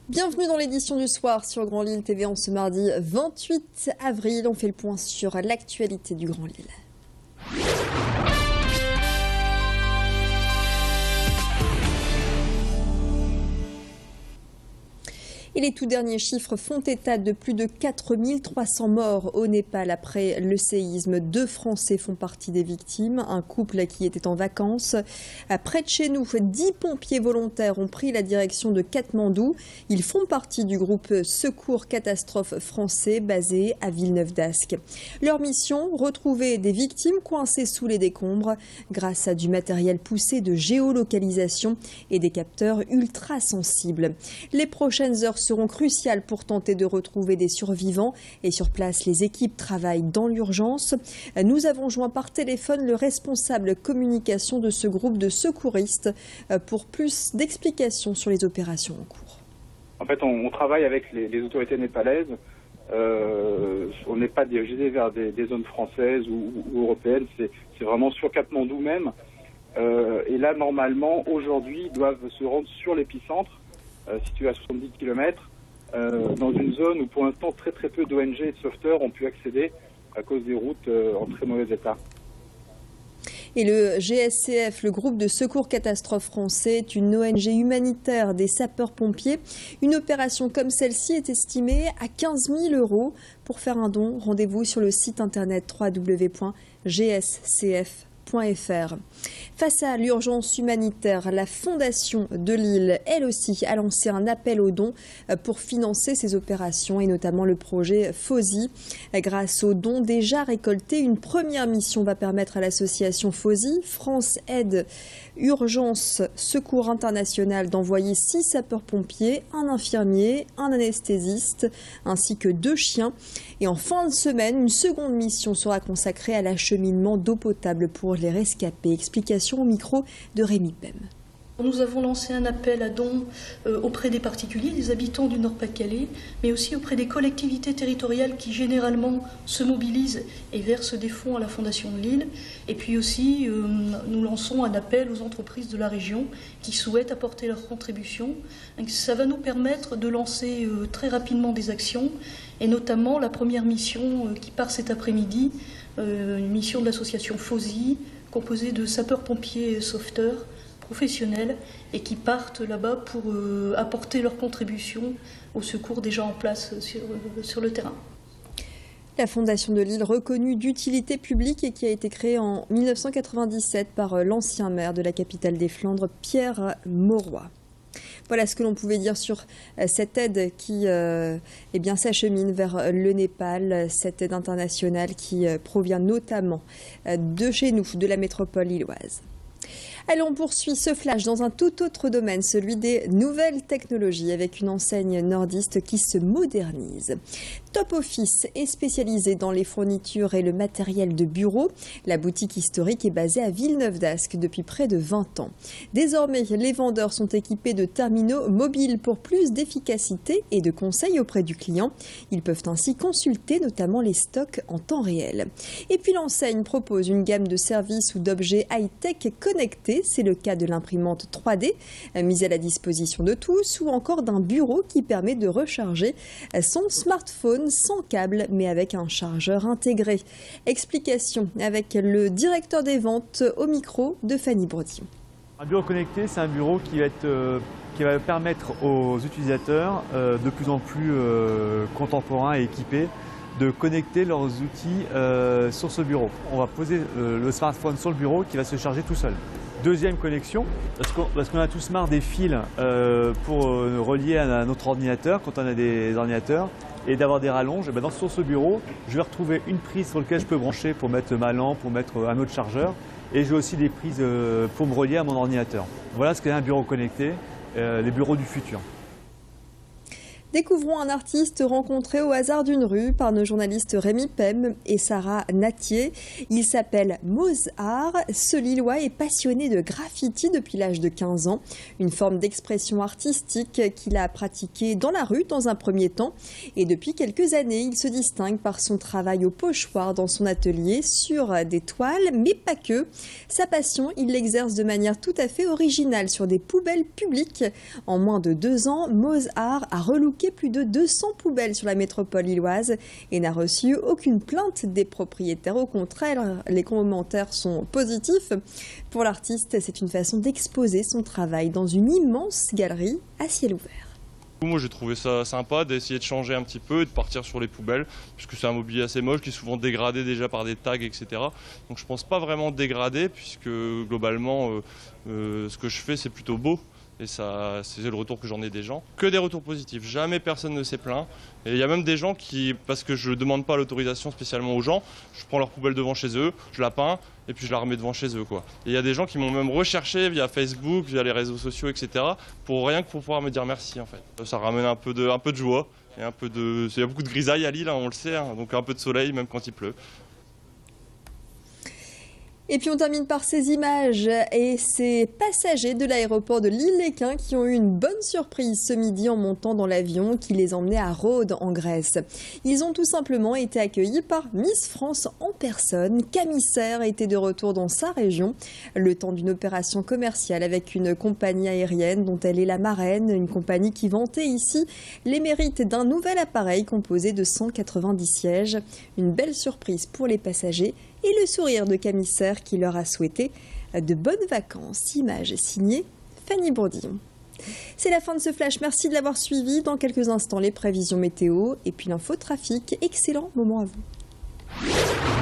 Bienvenue dans l'édition du soir sur Grand Lille TV en ce mardi 28 avril. On fait le point sur l'actualité du Grand Lille. Et les tout derniers chiffres font état de plus de 4300 morts au Népal après le séisme. 2 Français font partie des victimes, un couple qui était en vacances. Près de chez nous, 10 pompiers volontaires ont pris la direction de Katmandou. Ils font partie du groupe Secours Catastrophe français basé à Villeneuve-d'Ascq. Leur mission, retrouver des victimes coincées sous les décombres grâce à du matériel poussé de géolocalisation et des capteurs ultra sensibles. Les prochaines heures seront cruciales pour tenter de retrouver des survivants et sur place, les équipes travaillent dans l'urgence. Nous avons joint par téléphone le responsable communication de ce groupe de secouristes pour plus d'explications sur les opérations en cours. En fait, on travaille avec les autorités népalaises. On n'est pas dirigé vers des zones françaises ou européennes, c'est vraiment sur Katmandou même. Et là, normalement, aujourd'hui, ils doivent se rendre sur l'épicentre, situé à 70 km, dans une zone où pour l'instant très peu d'ONG et de sauveteurs ont pu accéder à cause des routes en très mauvais état. Et le GSCF, le groupe de secours catastrophe français, est une ONG humanitaire des sapeurs-pompiers. Une opération comme celle-ci est estimée à 15 000 €. Pour faire un don, rendez-vous sur le site internet www.gscf.fr. Face à l'urgence humanitaire, la Fondation de Lille, elle aussi, a lancé un appel aux dons pour financer ces opérations et notamment le projet FOSI. Grâce aux dons déjà récoltés, une première mission va permettre à l'association FOSI, France Aide Urgence Secours International, d'envoyer 6 sapeurs-pompiers, un infirmier, un anesthésiste ainsi que 2 chiens. Et en fin de semaine, une seconde mission sera consacrée à l'acheminement d'eau potable pour les rescapés. Explication au micro de Rémi Pem. Nous avons lancé un appel à dons auprès des particuliers, des habitants du Nord-Pas-de-Calais, mais aussi auprès des collectivités territoriales qui généralement se mobilisent et versent des fonds à la Fondation de Lille. Et puis aussi, nous lançons un appel aux entreprises de la région qui souhaitent apporter leur contribution. Ça va nous permettre de lancer très rapidement des actions, et notamment la première mission qui part cet après-midi, une mission de l'association FOSI, composée de sapeurs-pompiers et sauveteurs professionnels et qui partent là-bas pour apporter leur contribution au secours déjà en place sur le terrain. La Fondation de Lille, reconnue d'utilité publique et qui a été créée en 1997 par l'ancien maire de la capitale des Flandres, Pierre Mauroy. Voilà ce que l'on pouvait dire sur cette aide qui s'achemine vers le Népal, cette aide internationale qui provient notamment de chez nous, de la métropole lilloise. Allez, on poursuit ce flash dans un tout autre domaine, celui des nouvelles technologies, avec une enseigne nordiste qui se modernise. Top Office est spécialisée dans les fournitures et le matériel de bureau. La boutique historique est basée à Villeneuve-d'Ascq depuis près de 20 ans. Désormais, les vendeurs sont équipés de terminaux mobiles pour plus d'efficacité et de conseils auprès du client. Ils peuvent ainsi consulter notamment les stocks en temps réel. Et puis l'enseigne propose une gamme de services ou d'objets high-tech connectés. C'est le cas de l'imprimante 3D mise à la disposition de tous ou encore d'un bureau qui permet de recharger son smartphone sans câble mais avec un chargeur intégré. Explication avec le directeur des ventes au micro de Fanny Brodillon. Un bureau connecté, c'est un bureau qui va permettre aux utilisateurs de plus en plus contemporains et équipés de connecter leurs outils sur ce bureau. On va poser le smartphone sur le bureau qui va se charger tout seul. Deuxième connexion, parce qu'on a tous marre des fils pour relier à notre ordinateur quand on a des ordinateurs et d'avoir des rallonges. Sur ce bureau, je vais retrouver une prise sur laquelle je peux brancher pour mettre ma lampe, pour mettre un autre chargeur, et j'ai aussi des prises pour me relier à mon ordinateur. Voilà ce qu'est un bureau connecté, les bureaux du futur. Découvrons un artiste rencontré au hasard d'une rue par nos journalistes Rémi Pem et Sarah Natier. Il s'appelle Mozart. Ce Lillois est passionné de graffiti depuis l'âge de 15 ans. Une forme d'expression artistique qu'il a pratiquée dans la rue dans un premier temps. Et depuis quelques années, il se distingue par son travail au pochoir dans son atelier sur des toiles, mais pas que. Sa passion, il l'exerce de manière tout à fait originale sur des poubelles publiques. En moins de 2 ans, Mozart a relooké plus de 200 poubelles sur la métropole lilloise et n'a reçu aucune plainte des propriétaires. Au contraire, les commentaires sont positifs. Pour l'artiste, c'est une façon d'exposer son travail dans une immense galerie à ciel ouvert. Moi j'ai trouvé ça sympa d'essayer de changer un petit peu et de partir sur les poubelles, puisque c'est un mobilier assez moche qui est souvent dégradé déjà par des tags, etc. Donc je pense pas vraiment dégradé, puisque globalement ce que je fais c'est plutôt beau. Et ça, c'est le retour que j'en ai des gens. Que des retours positifs, jamais personne ne s'est plaint. Et il y a même des gens qui, parce que je ne demande pas l'autorisation spécialement aux gens, je prends leur poubelle devant chez eux, je la peins et puis je la remets devant chez eux, quoi. Et il y a des gens qui m'ont même recherché via Facebook, via les réseaux sociaux, etc. Rien que pour pouvoir me dire merci en fait. Ça ramène un peu de joie et un peu de. Il y a beaucoup de grisaille à Lille, hein, on le sait, hein, donc un peu de soleil même quand il pleut. Et puis on termine par ces images et ces passagers de l'aéroport de Lille-Léquin qui ont eu une bonne surprise ce midi en montant dans l'avion qui les emmenait à Rhodes en Grèce. Ils ont tout simplement été accueillis par Miss France en personne. Camille Serre était de retour dans sa région, le temps d'une opération commerciale avec une compagnie aérienne dont elle est la marraine, une compagnie qui vantait ici les mérites d'un nouvel appareil composé de 190 sièges. Une belle surprise pour les passagers et le sourire de Camille Serre qui leur a souhaité de bonnes vacances. Image signée Fanny Bourdillon. C'est la fin de ce flash. Merci de l'avoir suivi. Dans quelques instants, les prévisions météo et puis l'info trafic. Excellent moment à vous.